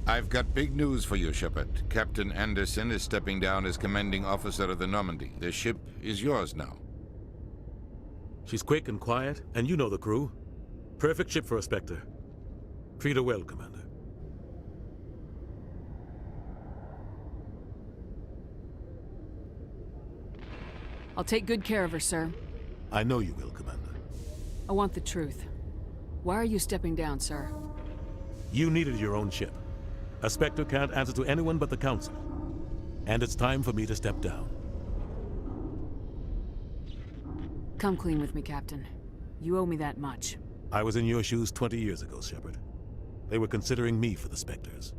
I've got big news for you, Shepard. Captain Anderson is stepping down as commanding officer of the Normandy. The ship is yours now. She's quick and quiet, and you know the crew. Perfect ship for a Spectre. Treat her well, Commander. I'll take good care of her, sir. I know you will, Commander. I want the truth. Why are you stepping down, sir? You needed your own ship. A Spectre can't answer to anyone but the Council. And it's time for me to step down. Come clean with me, Captain. You owe me that much. I was in your shoes 20 years ago, Shepard. They were considering me for the Spectres.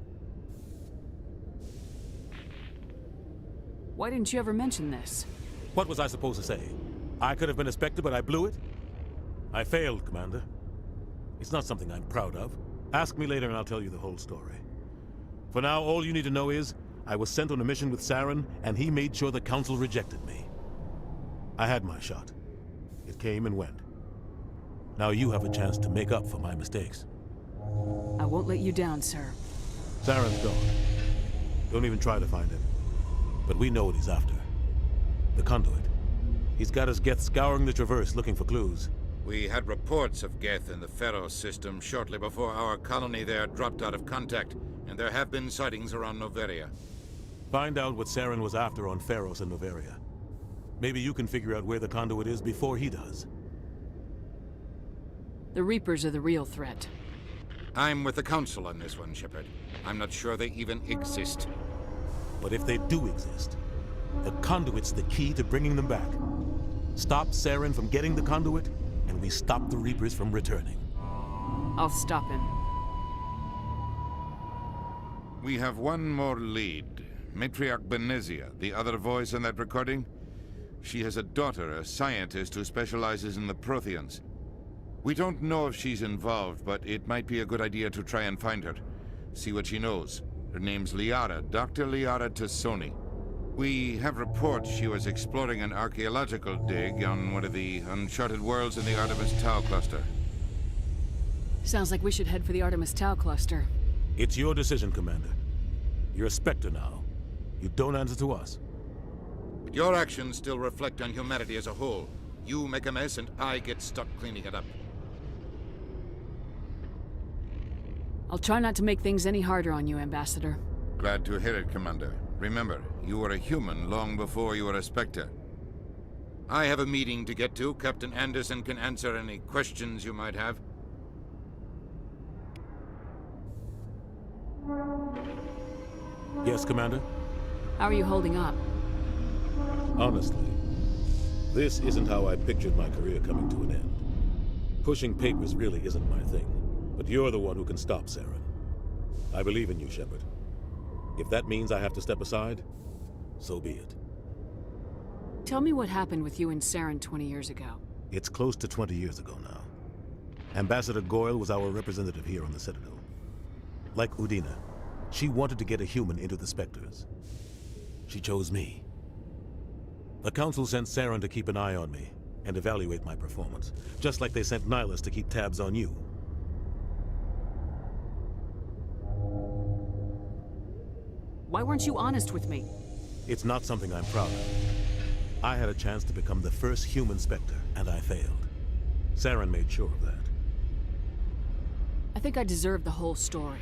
Why didn't you ever mention this? What was I supposed to say? I could have been a Spectre, but I blew it? I failed, Commander. It's not something I'm proud of. Ask me later and I'll tell you the whole story. For now, all you need to know is, I was sent on a mission with Saren, and he made sure the Council rejected me. I had my shot. It came and went. Now you have a chance to make up for my mistakes. I won't let you down, sir. Saren's gone. Don't even try to find him. But we know what he's after. The Conduit. He's got his Geth scouring the Traverse looking for clues. We had reports of Geth in the Pharos system shortly before our colony there dropped out of contact, and there have been sightings around Noveria. Find out what Saren was after on Pharos and Noveria. Maybe you can figure out where the Conduit is before he does. The Reapers are the real threat. I'm with the Council on this one, Shepard. I'm not sure they even exist. But if they do exist, the Conduit's the key to bringing them back. Stop Saren from getting the Conduit, and we stop the Reapers from returning. I'll stop him. We have one more lead. Matriarch Benezia, the other voice in that recording. She has a daughter, a scientist who specializes in the Protheans. We don't know if she's involved, but it might be a good idea to try and find her. See what she knows. Her name's Liara, Dr. Liara Tassoni. We have reports she was exploring an archaeological dig on one of the uncharted worlds in the Artemis Tau cluster. Sounds like we should head for the Artemis Tau cluster. It's your decision, Commander. You're a Spectre now. You don't answer to us. But your actions still reflect on humanity as a whole. You make a mess and I get stuck cleaning it up. I'll try not to make things any harder on you, Ambassador. Glad to hear it, Commander. Remember, you were a human long before you were a Spectre. I have a meeting to get to. Captain Anderson can answer any questions you might have. Yes, Commander? How are you holding up? Honestly, this isn't how I pictured my career coming to an end. Pushing papers really isn't my thing, but you're the one who can stop Saren. I believe in you, Shepard. If that means I have to step aside, so be it. Tell me what happened with you and Saren 20 years ago. It's close to 20 years ago now. Ambassador Goyle was our representative here on the Citadel. Like Udina, she wanted to get a human into the Spectres. She chose me. The Council sent Saren to keep an eye on me and evaluate my performance, just like they sent Nihilus to keep tabs on you. Why weren't you honest with me? It's not something I'm proud of. I had a chance to become the first human Spectre, and I failed. Saren made sure of that. I think I deserve the whole story.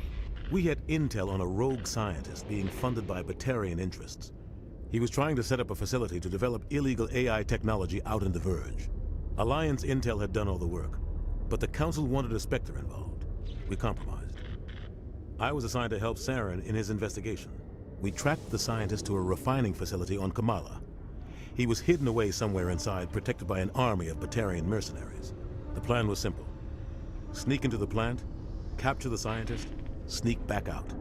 We had intel on a rogue scientist being funded by Batarian interests. He was trying to set up a facility to develop illegal AI technology out in the Verge. Alliance intel had done all the work, but the Council wanted a Spectre involved. We compromised. I was assigned to help Saren in his investigation. We tracked the scientist to a refining facility on Kamala. He was hidden away somewhere inside, protected by an army of Batarian mercenaries. The plan was simple. Sneak into the plant, capture the scientist, sneak back out.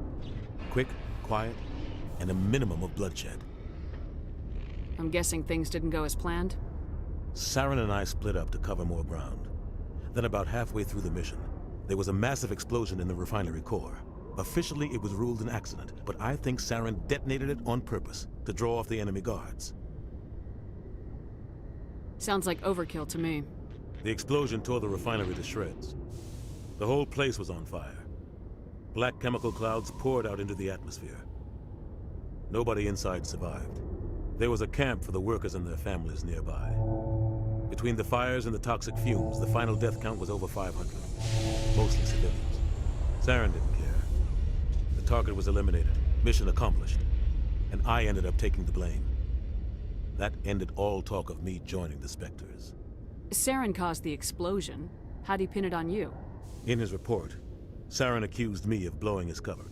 Quick, quiet, and a minimum of bloodshed. I'm guessing things didn't go as planned? Saren and I split up to cover more ground. Then about halfway through the mission, there was a massive explosion in the refinery core. Officially, it was ruled an accident, but I think Saren detonated it on purpose to draw off the enemy guards. Sounds like overkill to me. The explosion tore the refinery to shreds. The whole place was on fire. Black chemical clouds poured out into the atmosphere. Nobody inside survived. There was a camp for the workers and their families nearby. Between the fires and the toxic fumes, the final death count was over 500. Mostly civilians. Saren didn't care. The target was eliminated, mission accomplished, and I ended up taking the blame. That ended all talk of me joining the Spectres. Saren caused the explosion. How'd he pin it on you? In his report, Saren accused me of blowing his cover.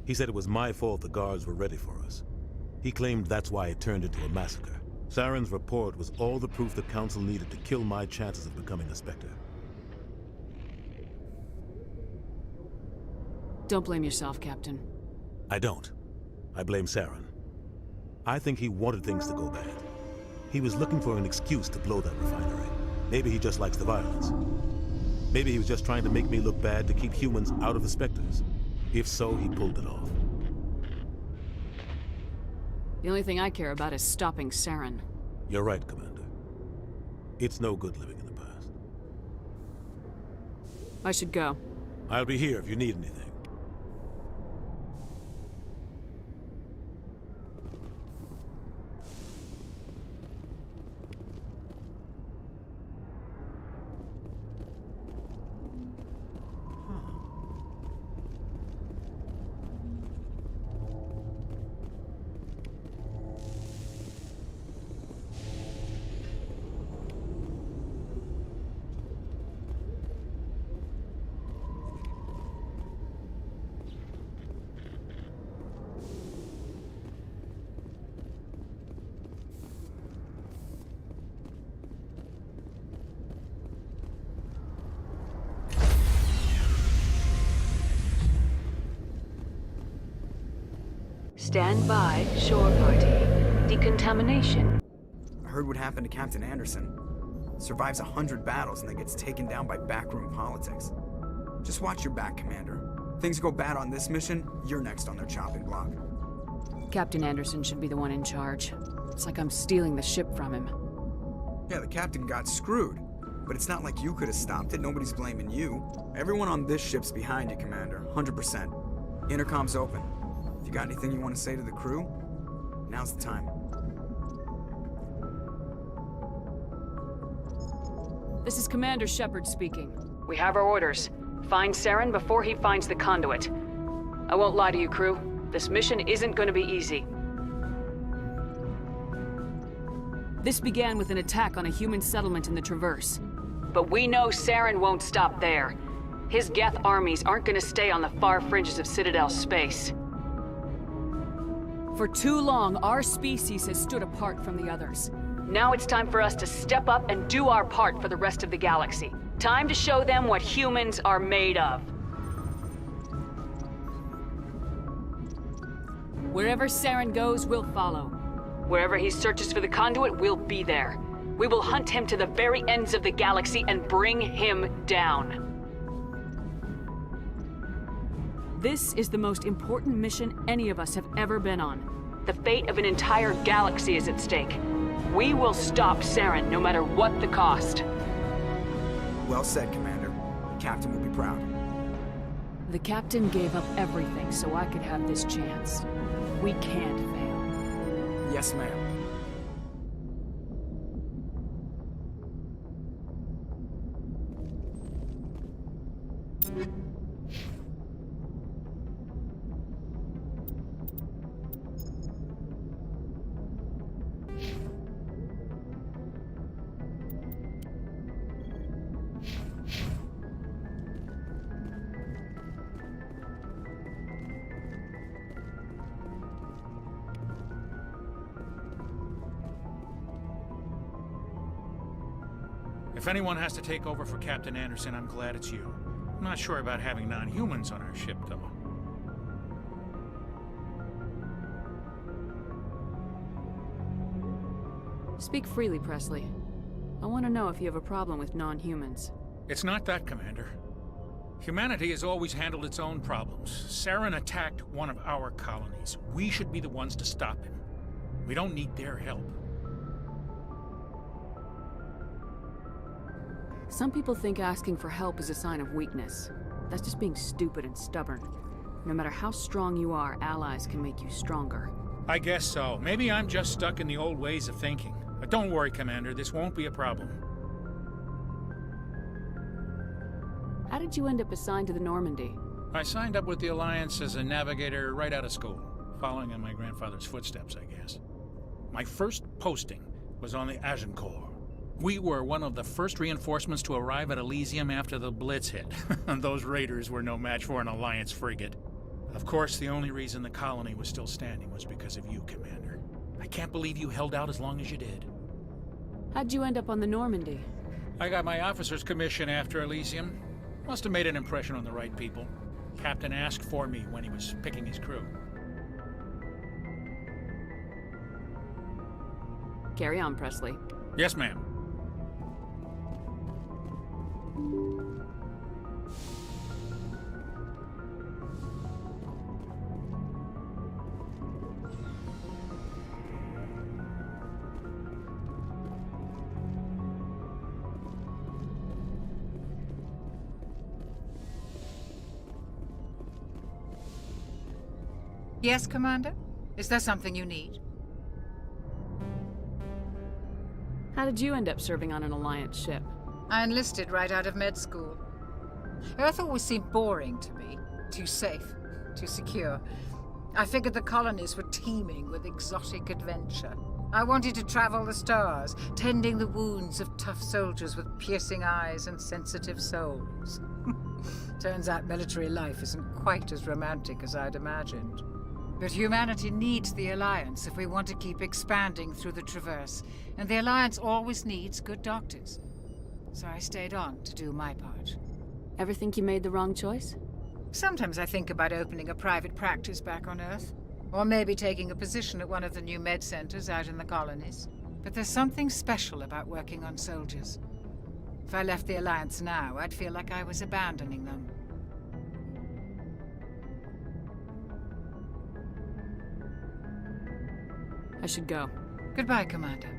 He said it was my fault the guards were ready for us. He claimed that's why it turned into a massacre. Saren's report was all the proof the Council needed to kill my chances of becoming a Spectre. Don't blame yourself, Captain. I don't. I blame Saren. I think he wanted things to go bad. He was looking for an excuse to blow that refinery. Maybe he just likes the violence. Maybe he was just trying to make me look bad to keep humans out of the Spectres. If so, he pulled it off. The only thing I care about is stopping Saren. You're right, Commander. It's no good living in the past. I should go. I'll be here if you need anything. Stand by, shore party. Decontamination. I heard what happened to Captain Anderson. Survives 100 battles and then gets taken down by backroom politics. Just watch your back, Commander. Things go bad on this mission, you're next on their chopping block. Captain Anderson should be the one in charge. It's like I'm stealing the ship from him. Yeah, the captain got screwed. But it's not like you could have stopped it. Nobody's blaming you. Everyone on this ship's behind you, Commander. 100%. Intercom's open. If you got anything you want to say to the crew, now's the time. This is Commander Shepard speaking. We have our orders. Find Saren before he finds the conduit. I won't lie to you, crew. This mission isn't going to be easy. This began with an attack on a human settlement in the Traverse. But we know Saren won't stop there. His Geth armies aren't going to stay on the far fringes of Citadel space. For too long, our species has stood apart from the others. Now it's time for us to step up and do our part for the rest of the galaxy. Time to show them what humans are made of. Wherever Saren goes, we'll follow. Wherever he searches for the conduit, we'll be there. We will hunt him to the very ends of the galaxy and bring him down. This is the most important mission any of us have ever been on. The fate of an entire galaxy is at stake. We will stop Saren no matter what the cost. Well said, Commander. The captain will be proud. The captain gave up everything so I could have this chance. We can't fail. Yes, ma'am. If anyone has to take over for Captain Anderson, I'm glad it's you. I'm not sure about having non-humans on our ship, though. Speak freely, Presley. I want to know if you have a problem with non-humans. It's not that, Commander. Humanity has always handled its own problems. Saren attacked one of our colonies. We should be the ones to stop him. We don't need their help. Some people think asking for help is a sign of weakness. That's just being stupid and stubborn. No matter how strong you are, allies can make you stronger. I guess so. Maybe I'm just stuck in the old ways of thinking. But don't worry, Commander. This won't be a problem. How did you end up assigned to the Normandy? I signed up with the Alliance as a navigator right out of school, following in my grandfather's footsteps, I guess. My first posting was on the Agincourt. We were one of the first reinforcements to arrive at Elysium after the Blitz hit. Those raiders were no match for an Alliance frigate. Of course, the only reason the colony was still standing was because of you, Commander. I can't believe you held out as long as you did. How'd you end up on the Normandy? I got my officer's commission after Elysium. Must have made an impression on the right people. Captain asked for me when he was picking his crew. Carry on, Presley. Yes, ma'am. Yes, Commander? Is there something you need? How did you end up serving on an Alliance ship? I enlisted right out of med school. Earth always seemed boring to me. Too safe, too secure. I figured the colonies were teeming with exotic adventure. I wanted to travel the stars, tending the wounds of tough soldiers with piercing eyes and sensitive souls. Turns out military life isn't quite as romantic as I'd imagined. But humanity needs the Alliance if we want to keep expanding through the Traverse, and the Alliance always needs good doctors. So I stayed on to do my part. Ever think you made the wrong choice? Sometimes I think about opening a private practice back on Earth, or maybe taking a position at one of the new med centers out in the colonies. But there's something special about working on soldiers. If I left the Alliance now, I'd feel like I was abandoning them. I should go. Goodbye, Commander.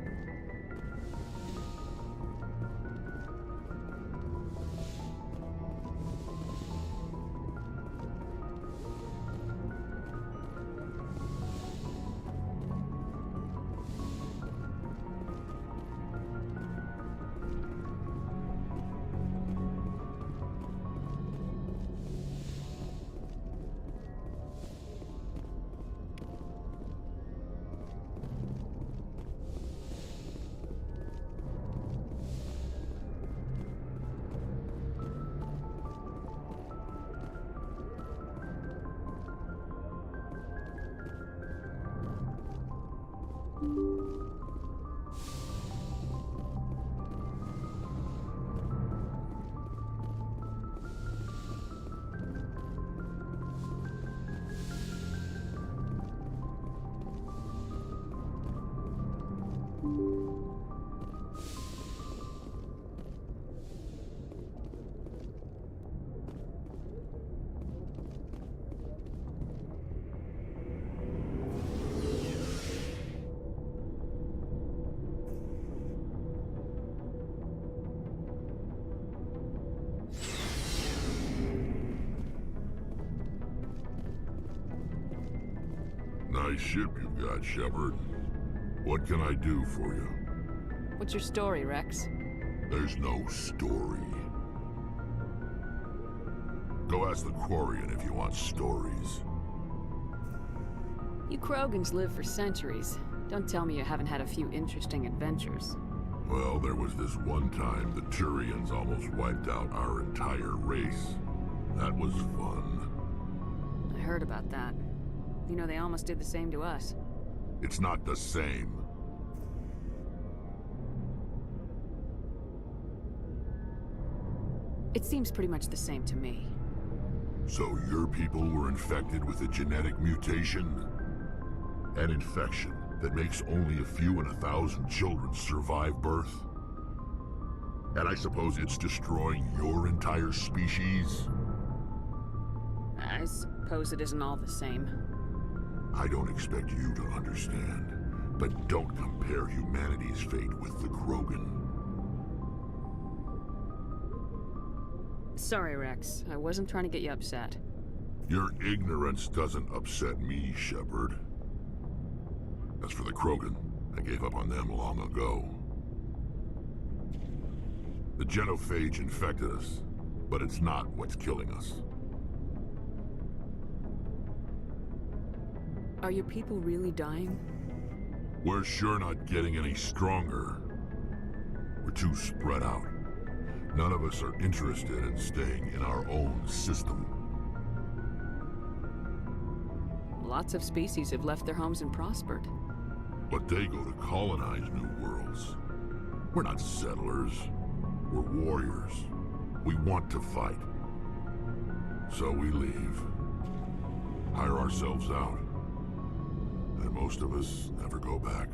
Nice ship you've got, Shepard. What can I do for you? What's your story, Rex? There's no story. Go ask the Quarian if you want stories. You Krogans live for centuries. Don't tell me you haven't had a few interesting adventures. Well, there was this one time the Turians almost wiped out our entire race. That was fun. I heard about that. You know, they almost did the same to us. It's not the same. It seems pretty much the same to me. So your people were infected with a genetic mutation? An infection that makes only a few in 1,000 children survive birth? And I suppose it's destroying your entire species? I suppose it isn't all the same. I don't expect you to understand, but don't compare humanity's fate with the Krogan. Sorry, Rex. I wasn't trying to get you upset. Your ignorance doesn't upset me, Shepard. As for the Krogan, I gave up on them long ago. The genophage infected us, but it's not what's killing us. Are your people really dying? We're sure not getting any stronger. We're too spread out. None of us are interested in staying in our own system. Lots of species have left their homes and prospered. But they go to colonize new worlds. We're not settlers. We're warriors. We want to fight. So we leave. Hire ourselves out. And most of us never go back.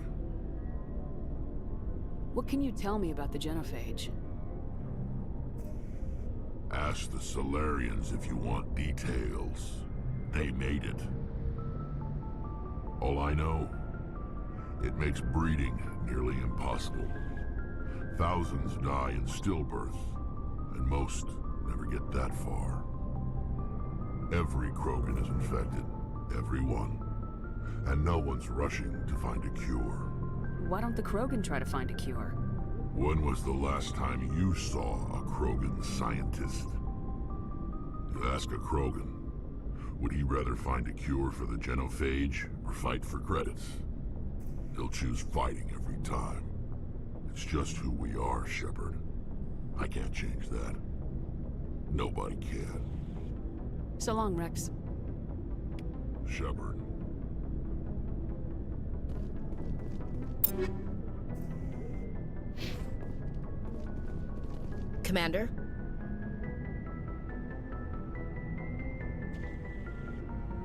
What can you tell me about the genophage? Ask the Solarians if you want details. They made it. All I know, it makes breeding nearly impossible. Thousands die in stillbirth, and most never get that far. Every Krogan is infected, every one. And no one's rushing to find a cure. Why don't the Krogan try to find a cure? When was the last time you saw a Krogan scientist? You ask a Krogan, would he rather find a cure for the genophage or fight for credits? He'll choose fighting every time. It's just who we are, Shepard. I can't change that. Nobody can. So long, Rex. Shepard. Commander?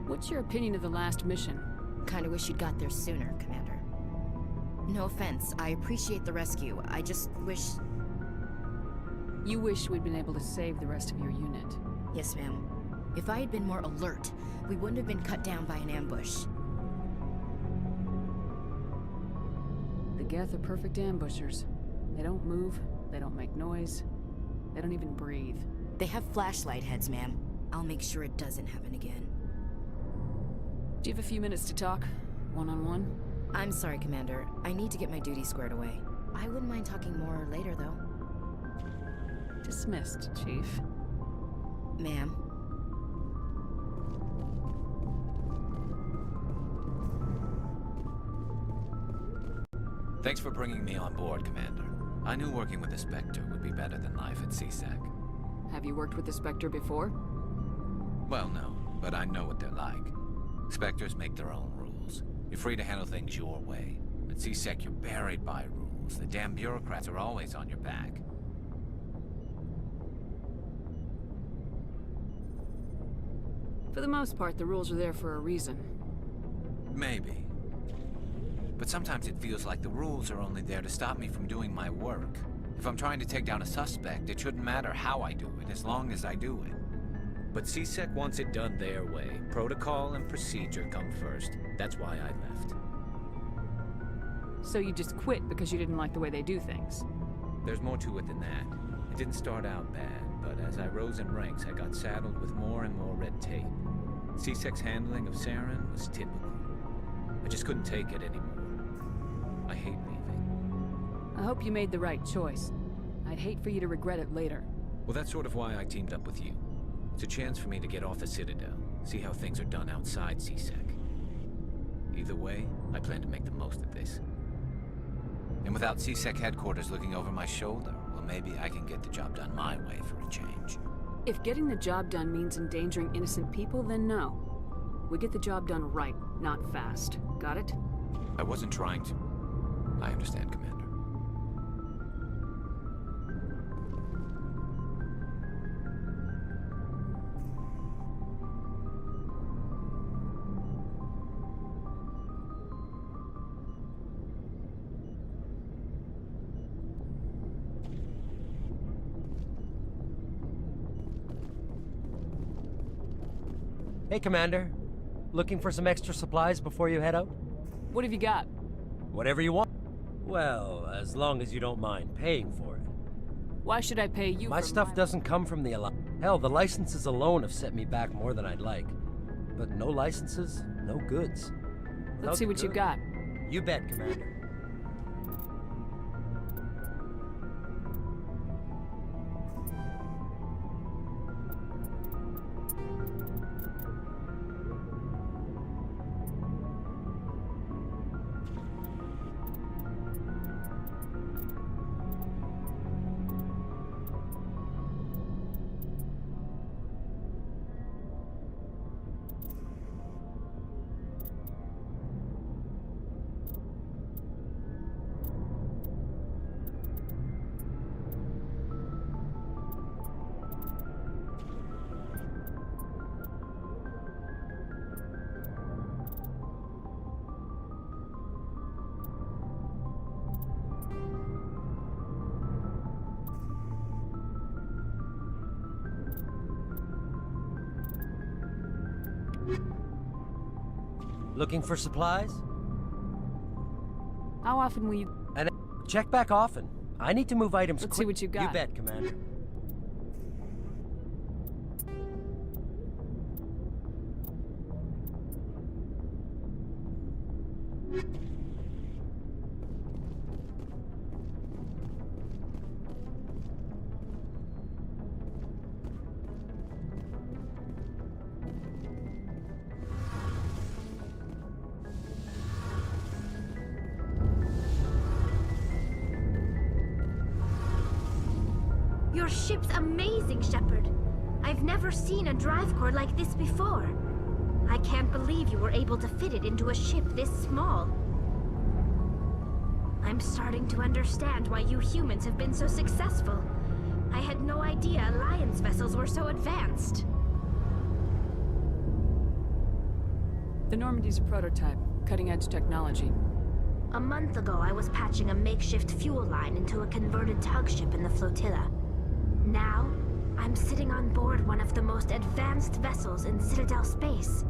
What's your opinion of the last mission? Kinda wish you'd got there sooner, Commander. No offense, I appreciate the rescue. I just wish... You wish we'd been able to save the rest of your unit. Yes, ma'am. If I had been more alert, we wouldn't have been cut down by an ambush. The Geth are perfect ambushers. They don't move, they don't make noise, they don't even breathe. They have flashlight heads, ma'am. I'll make sure it doesn't happen again. Do you have a few minutes to talk? One-on-one? I'm sorry, Commander. I need to get my duty squared away. I wouldn't mind talking more later, though. Dismissed, Chief. Ma'am. Thanks for bringing me on board, Commander. I knew working with the Spectre would be better than life at CSEC. Have you worked with the Spectre before? Well, no, but I know what they're like. Spectres make their own rules. You're free to handle things your way. At CSEC, you're buried by rules. The damn bureaucrats are always on your back. For the most part, the rules are there for a reason. Maybe. But sometimes it feels like the rules are only there to stop me from doing my work. If I'm trying to take down a suspect, it shouldn't matter how I do it, as long as I do it. But CSEC wants it done their way. Protocol and procedure come first. That's why I left. So you just quit because you didn't like the way they do things? There's more to it than that. It didn't start out bad, but as I rose in ranks, I got saddled with more and more red tape. CSEC's handling of Saren was typical. I just couldn't take it anymore. I hate leaving. I hope you made the right choice. I'd hate for you to regret it later. Well, that's sort of why I teamed up with you. It's a chance for me to get off the Citadel, see how things are done outside CSEC. Either way, I plan to make the most of this. And without CSEC headquarters looking over my shoulder, well, maybe I can get the job done my way for a change. If getting the job done means endangering innocent people, then no. We get the job done right, not fast. Got it? I wasn't trying to. I understand, Commander. Hey, Commander. Looking for some extra supplies before you head out? What have you got? Whatever you want. Well, as long as you don't mind paying for it. Why should I pay you My for stuff doesn't come from the Alliance. Hell, the licenses alone have set me back more than I'd like. But no licenses, no goods. Let's see what you got. You bet, Commander. Looking for supplies? How often will you... And check back often. I need to move items Let's quick. see what you got. You bet, Commander. Your ship's amazing, Shepard. I've never seen a drive core like this before. I can't believe you were able to fit it into a ship this small. I'm starting to understand why you humans have been so successful. I had no idea Alliance vessels were so advanced. The Normandy's a prototype, cutting-edge technology. A month ago, I was patching a makeshift fuel line into a converted tug ship in the flotilla. Now, I'm sitting on board one of the most advanced vessels in Citadel space.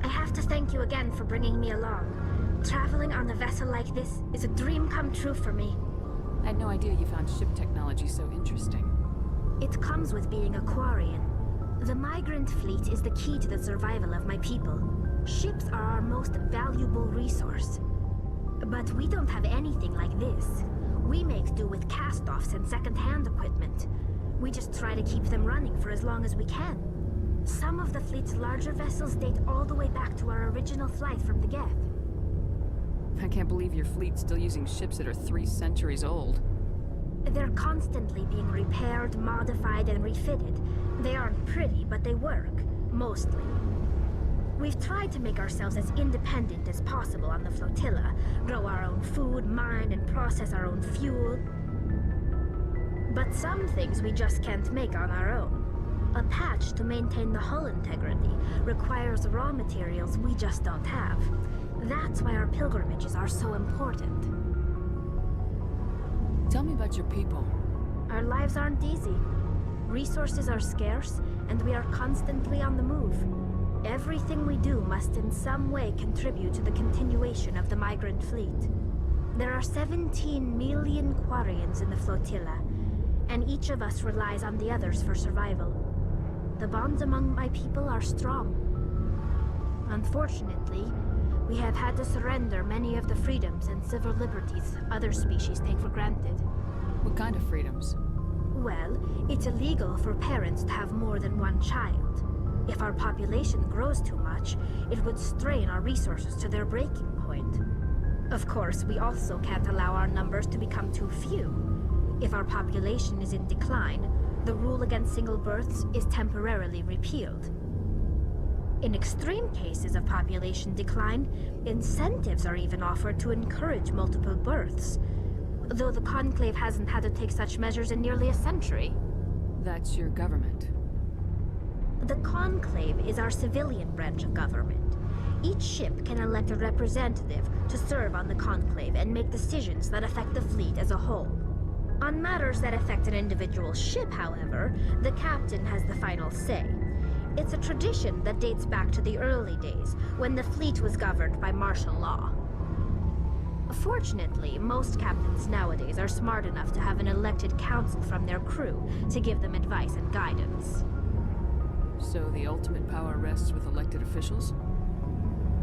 I have to thank you again for bringing me along. Traveling on a vessel like this is a dream come true for me. I had no idea you found ship technology so interesting. It comes with being a Quarian. The migrant fleet is the key to the survival of my people. Ships are our most valuable resource. But we don't have anything like this. We make do with cast-offs and second-hand equipment. We just try to keep them running for as long as we can. Some of the fleet's larger vessels date all the way back to our original flight from the Geth. I can't believe your fleet's still using ships that are 3 centuries old. They're constantly being repaired, modified, and refitted. They aren't pretty, but they work. Mostly. We've tried to make ourselves as independent as possible on the flotilla, grow our own food, mine, and process our own fuel. But some things we just can't make on our own. A patch to maintain the hull integrity requires raw materials we just don't have. That's why our pilgrimages are so important. Tell me about your people. Our lives aren't easy. Resources are scarce, and we are constantly on the move. Everything we do must in some way contribute to the continuation of the migrant fleet. There are 17 million Quarians in the flotilla, and each of us relies on the others for survival. The bonds among my people are strong. Unfortunately, we have had to surrender many of the freedoms and civil liberties other species take for granted. What kind of freedoms? Well, it's illegal for parents to have more than one child. If our population grows too much, it would strain our resources to their breaking point. Of course, we also can't allow our numbers to become too few. If our population is in decline, the rule against single births is temporarily repealed. In extreme cases of population decline, incentives are even offered to encourage multiple births, though the Conclave hasn't had to take such measures in nearly a century. That's your government. The Conclave is our civilian branch of government. Each ship can elect a representative to serve on the Conclave and make decisions that affect the fleet as a whole. On matters that affect an individual ship, however, the captain has the final say. It's a tradition that dates back to the early days, when the fleet was governed by martial law. Fortunately, most captains nowadays are smart enough to have an elected council from their crew to give them advice and guidance. So the ultimate power rests with elected officials?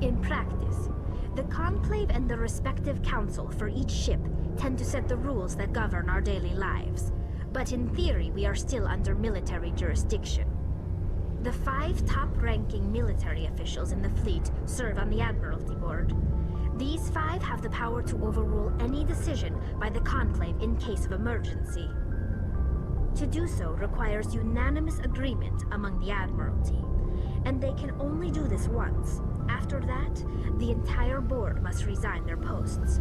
In practice, the Conclave and the respective council for each ship tend to set the rules that govern our daily lives. But in theory, we are still under military jurisdiction. The 5 top-ranking military officials in the fleet serve on the Admiralty Board. These 5 have the power to overrule any decision by the Conclave in case of emergency. To do so requires unanimous agreement among the Admiralty, and they can only do this once. After that, the entire board must resign their posts.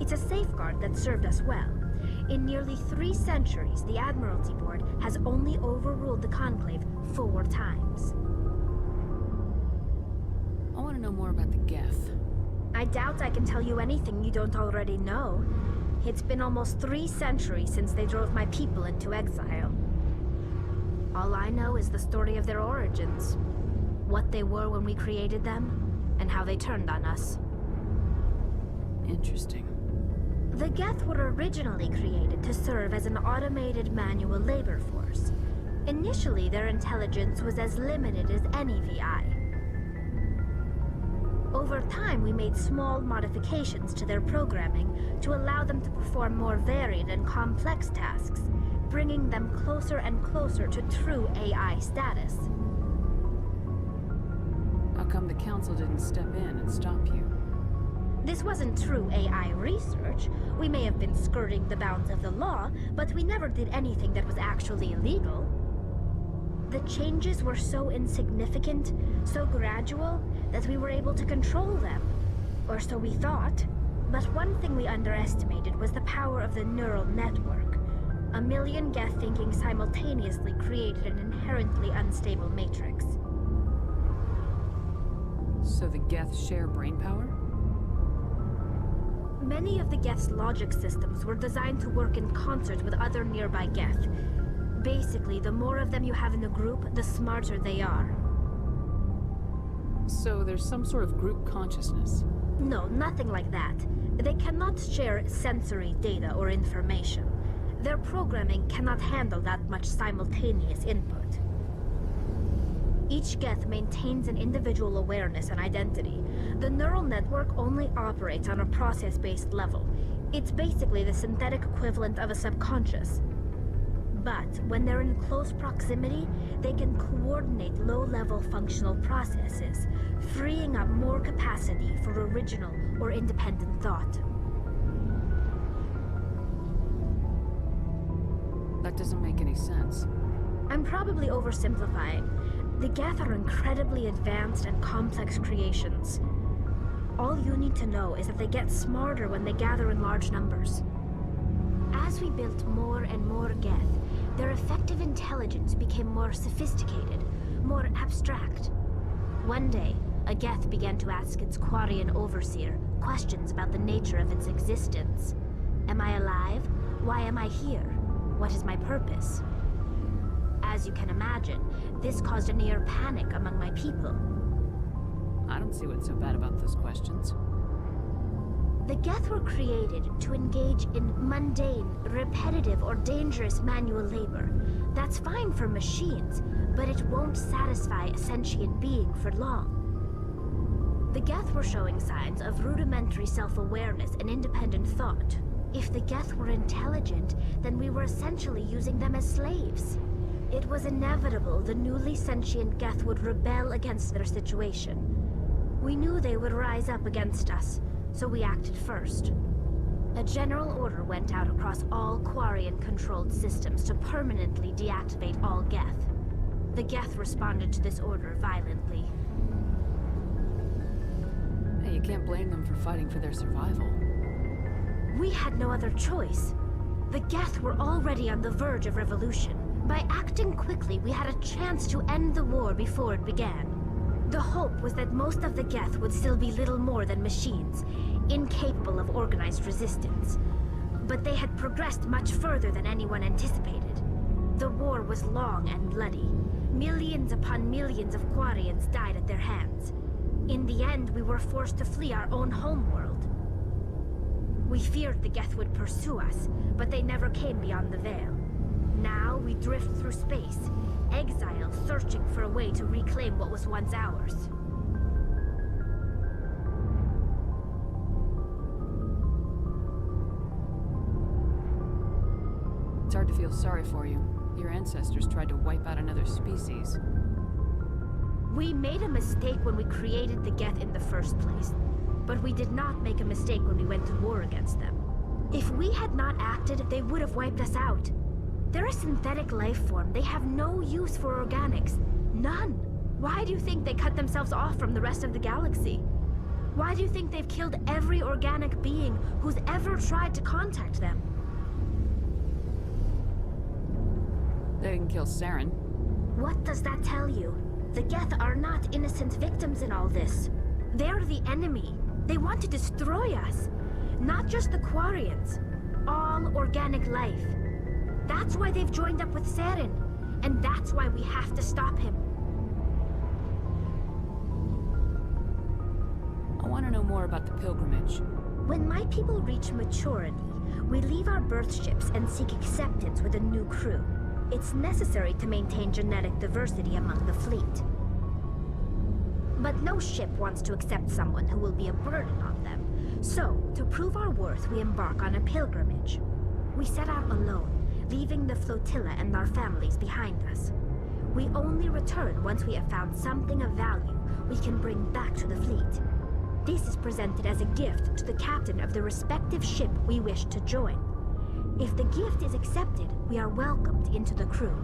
It's a safeguard that served us well. In nearly 3 centuries, the Admiralty Board has only overruled the Conclave 4 times. I want to know more about the Geth. I doubt I can tell you anything you don't already know. It's been almost 3 centuries since they drove my people into exile. All I know is the story of their origins. What they were when we created them, and how they turned on us. Interesting. The Geth were originally created to serve as an automated manual labor force. Initially, their intelligence was as limited as any VI. Over time, we made small modifications to their programming to allow them to perform more varied and complex tasks, bringing them closer and closer to true AI status. How come the Council didn't step in and stop you? This wasn't true AI research. We may have been skirting the bounds of the law, but we never did anything that was actually illegal. The changes were so insignificant, so gradual, that we were able to control them. Or so we thought. But one thing we underestimated was the power of the neural network. A million Geth thinking simultaneously created an inherently unstable matrix. So the Geth share brain power? Many of the Geth's logic systems were designed to work in concert with other nearby Geth. Basically, the more of them you have in a group, the smarter they are. So there's some sort of group consciousness? No, nothing like that. They cannot share sensory data or information. Their programming cannot handle that much simultaneous input. Each Geth maintains an individual awareness and identity. The neural network only operates on a process-based level. It's basically the synthetic equivalent of a subconscious. But when they're in close proximity, they can coordinate low-level functional processes, freeing up more capacity for original or independent thought. That doesn't make any sense. I'm probably oversimplifying. The Geth are incredibly advanced and complex creations. All you need to know is that they get smarter when they gather in large numbers. As we built more and more Geth, their effective intelligence became more sophisticated, more abstract. One day, a Geth began to ask its Quarian overseer questions about the nature of its existence. Am I alive? Why am I here? What is my purpose? As you can imagine, this caused a near panic among my people. I don't see what's so bad about those questions. The Geth were created to engage in mundane, repetitive, or dangerous manual labor. That's fine for machines, but it won't satisfy a sentient being for long. The Geth were showing signs of rudimentary self-awareness and independent thought. If the Geth were intelligent, then we were essentially using them as slaves. It was inevitable the newly sentient Geth would rebel against their situation. We knew they would rise up against us, so we acted first. A general order went out across all Quarian-controlled systems to permanently deactivate all Geth. The Geth responded to this order violently. Hey, you can't blame them for fighting for their survival. We had no other choice. The Geth were already on the verge of revolution. By acting quickly, we had a chance to end the war before it began. The hope was that most of the Geth would still be little more than machines, incapable of organized resistance. But they had progressed much further than anyone anticipated. The war was long and bloody. Millions upon millions of Quarians died at their hands. In the end, we were forced to flee our own homeworld. We feared the Geth would pursue us, but they never came beyond the Veil. Now we drift through space, exiles searching for a way to reclaim what was once ours. It's hard to feel sorry for you. Your ancestors tried to wipe out another species. We made a mistake when we created the Geth in the first place, but we did not make a mistake when we went to war against them. If we had not acted, they would have wiped us out. They're a synthetic life form. They have no use for organics. None. Why do you think they cut themselves off from the rest of the galaxy? Why do you think they've killed every organic being who's ever tried to contact them? They didn't kill Saren. What does that tell you? The Geth are not innocent victims in all this. They're the enemy. They want to destroy us. Not just the Quarians. All organic life. That's why they've joined up with Saren. And that's why we have to stop him. I want to know more about the pilgrimage. When my people reach maturity, we leave our birth ships and seek acceptance with a new crew. It's necessary to maintain genetic diversity among the fleet. But no ship wants to accept someone who will be a burden on them. So, to prove our worth, we embark on a pilgrimage. We set out alone, leaving the flotilla and our families behind us. We only return once we have found something of value we can bring back to the fleet. This is presented as a gift to the captain of the respective ship we wish to join. If the gift is accepted, we are welcomed into the crew.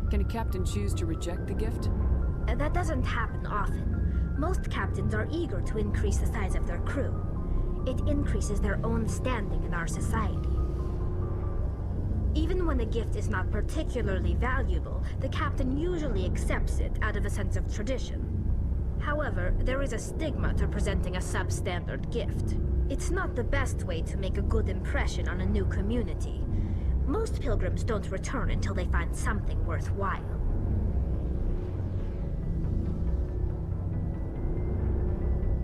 Can a captain choose to reject the gift? That doesn't happen often. Most captains are eager to increase the size of their crew. It increases their own standing in our society. Even when a gift is not particularly valuable, the captain usually accepts it out of a sense of tradition. However, there is a stigma to presenting a substandard gift. It's not the best way to make a good impression on a new community. Most pilgrims don't return until they find something worthwhile.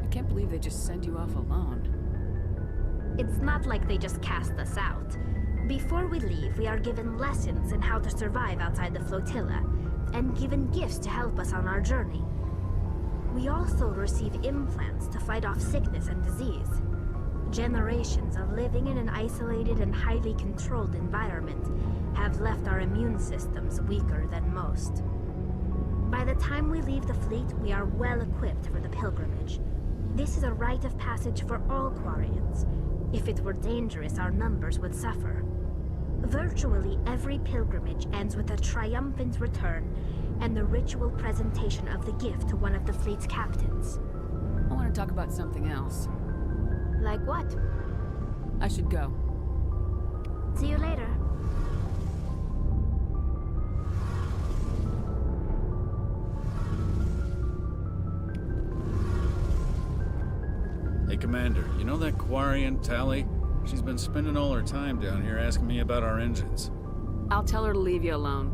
I can't believe they just sent you off alone. It's not like they just cast us out. Before we leave, we are given lessons in how to survive outside the flotilla, and given gifts to help us on our journey. We also receive implants to fight off sickness and disease. Generations of living in an isolated and highly controlled environment have left our immune systems weaker than most. By the time we leave the fleet, we are well equipped for the pilgrimage. This is a rite of passage for all Quarians. If it were dangerous, our numbers would suffer. Virtually every pilgrimage ends with a triumphant return and the ritual presentation of the gift to one of the fleet's captains. I want to talk about something else. Like what? I should go. See you later. Hey, Commander, you know that Quarian, Tali? She's been spending all her time down here asking me about our engines. I'll tell her to leave you alone.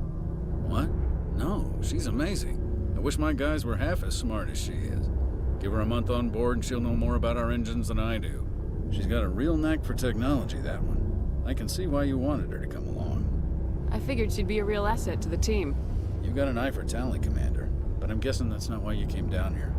What? No, she's amazing. I wish my guys were half as smart as she is. Give her a month on board and she'll know more about our engines than I do. She's got a real knack for technology, that one. I can see why you wanted her to come along. I figured she'd be a real asset to the team. You got an eye for talent, Commander, but I'm guessing that's not why you came down here.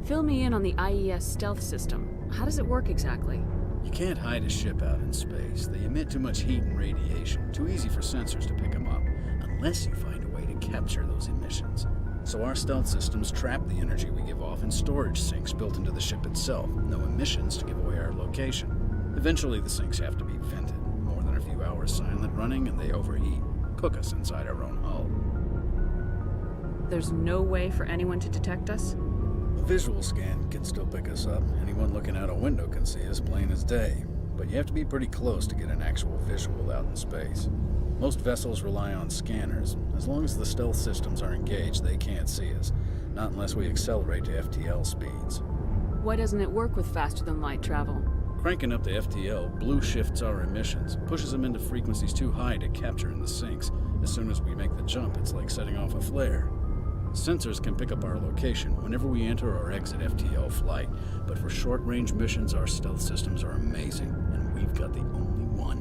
Fill me in on the IES stealth system. How does it work exactly? You can't hide a ship out in space. They emit too much heat and radiation. Too easy for sensors to pick them up, unless you find a way to capture those emissions. So our stealth systems trap the energy we give off in storage sinks built into the ship itself. No emissions to give away our location. Eventually the sinks have to be vented. More than a few hours silent running and they overheat. Cook us inside our own hull. There's no way for anyone to detect us? A visual scan can still pick us up. Anyone looking out a window can see us plain as day. But you have to be pretty close to get an actual visual out in space. Most vessels rely on scanners. As long as the stealth systems are engaged, they can't see us. Not unless we accelerate to FTL speeds. Why doesn't it work with faster-than-light travel? Cranking up the FTL blue shifts our emissions, pushes them into frequencies too high to capture in the sinks. As soon as we make the jump, it's like setting off a flare. Sensors can pick up our location whenever we enter or exit FTL flight, but for short-range missions, our stealth systems are amazing, and we've got the only one.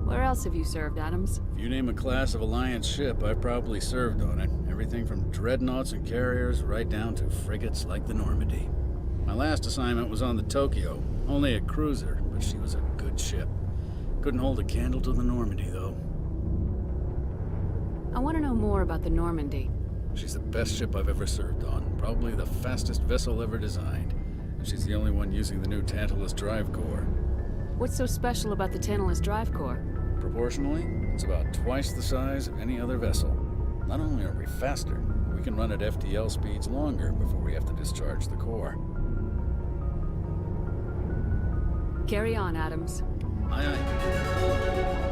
Where else have you served, Adams? If you name a class of Alliance ship, I've probably served on it. Everything from dreadnoughts and carriers right down to frigates like the Normandy. My last assignment was on the Tokyo, only a cruiser, but she was a good ship. Couldn't hold a candle to the Normandy, though. I want to know more about the Normandy. She's the best ship I've ever served on, probably the fastest vessel ever designed. And she's the only one using the new Tantalus drive core. What's so special about the Tantalus drive core? Proportionally, it's about twice the size of any other vessel. Not only are we faster, we can run at FTL speeds longer before we have to discharge the core. Carry on, Adams. Aye, aye.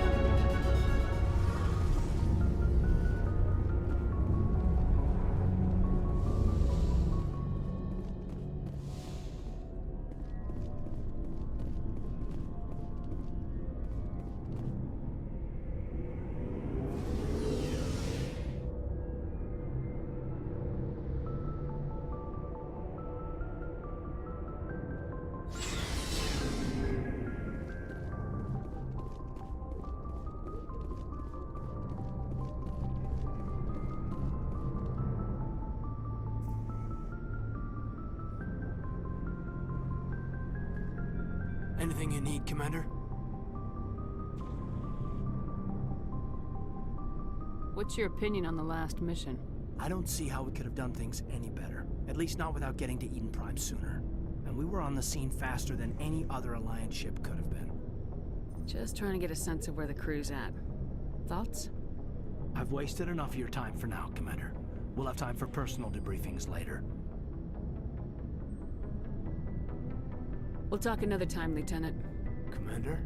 Anything you need, Commander? What's your opinion on the last mission? I don't see how we could have done things any better. At least not without getting to Eden Prime sooner. And we were on the scene faster than any other Alliance ship could have been. Just trying to get a sense of where the crew's at. Thoughts? I've wasted enough of your time for now, Commander. We'll have time for personal debriefings later. We'll talk another time, Lieutenant. Commander?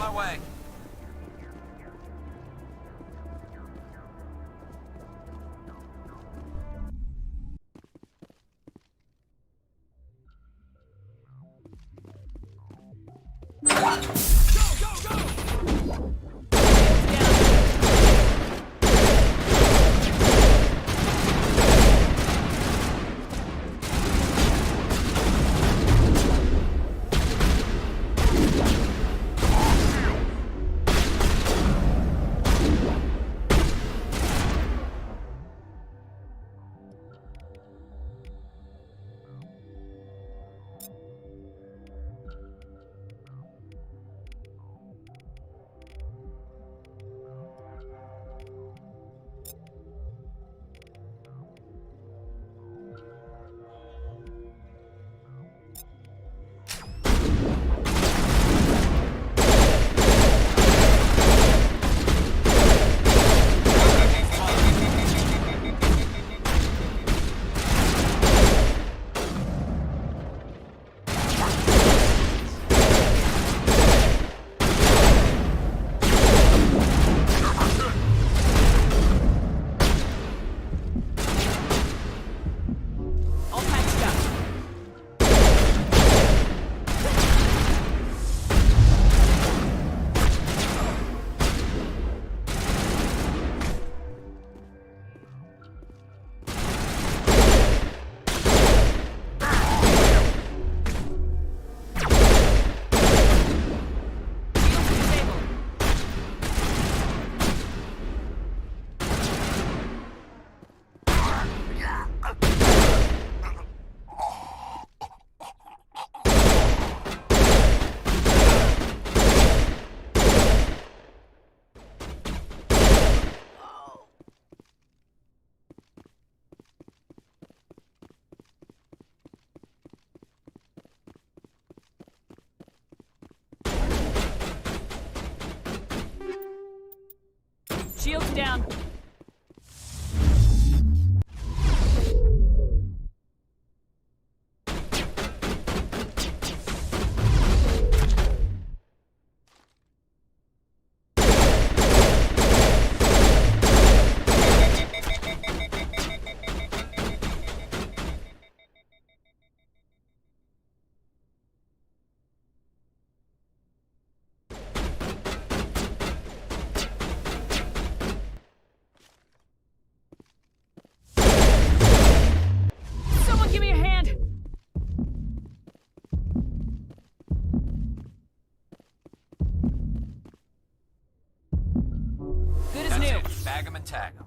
my way. Shields down. Someone give me a hand! Good as new. Bag 'em and tag 'em.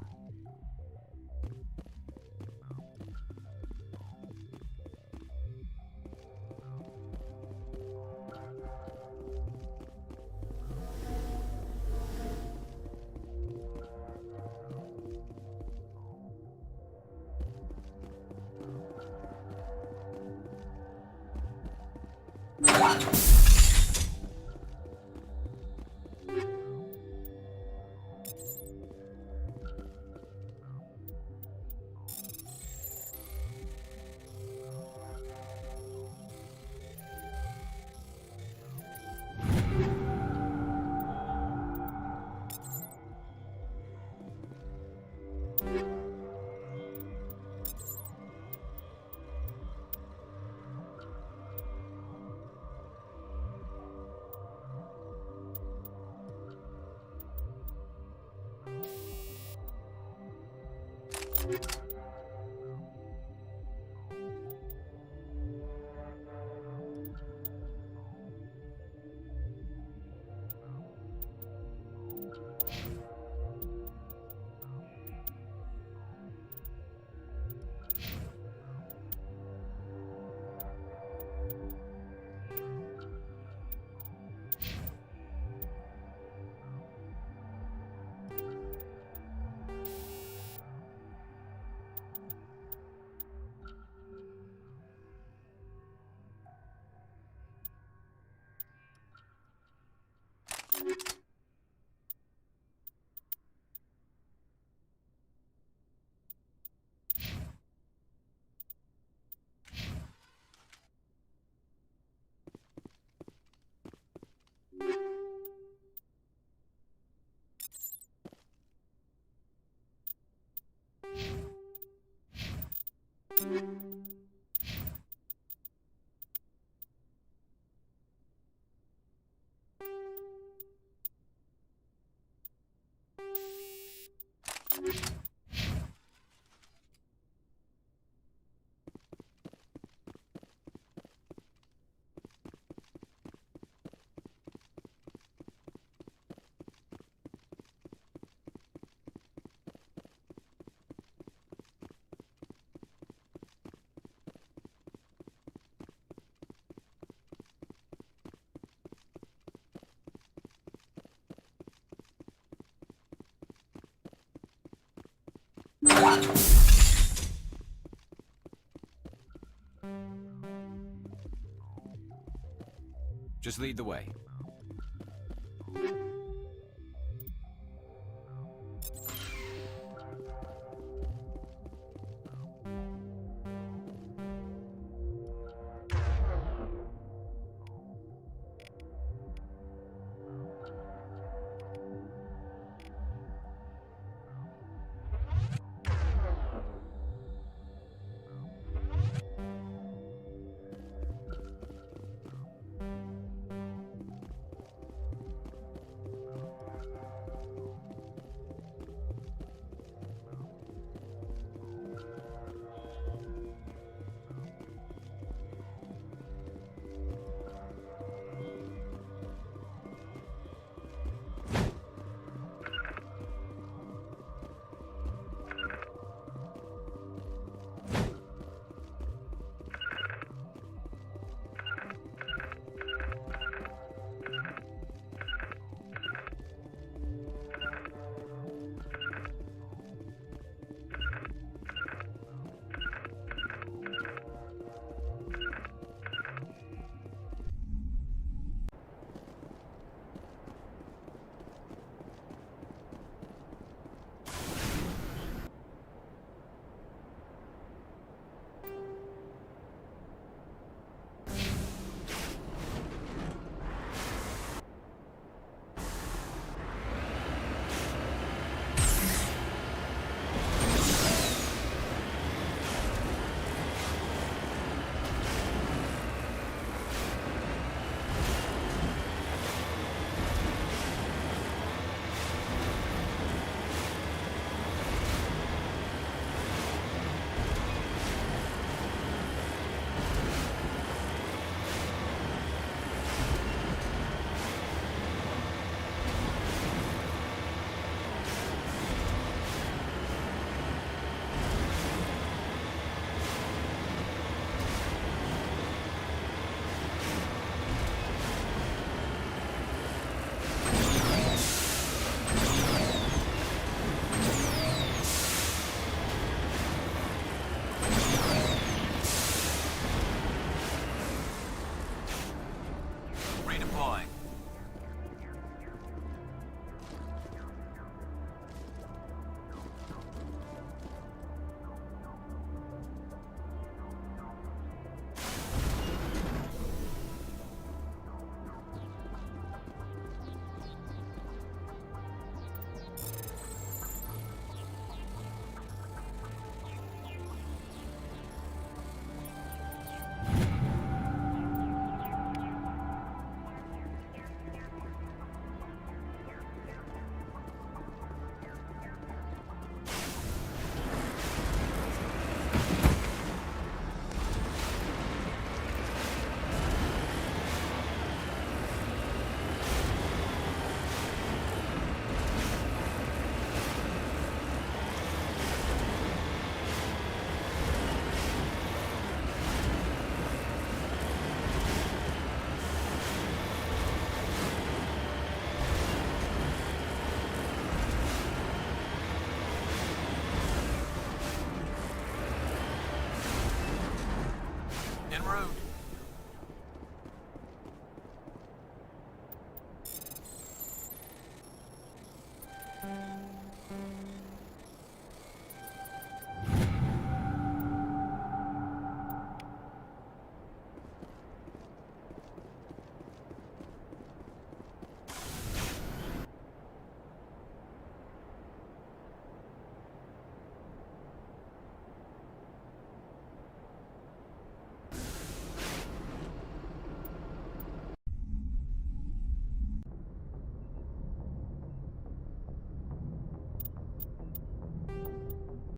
Just lead the way.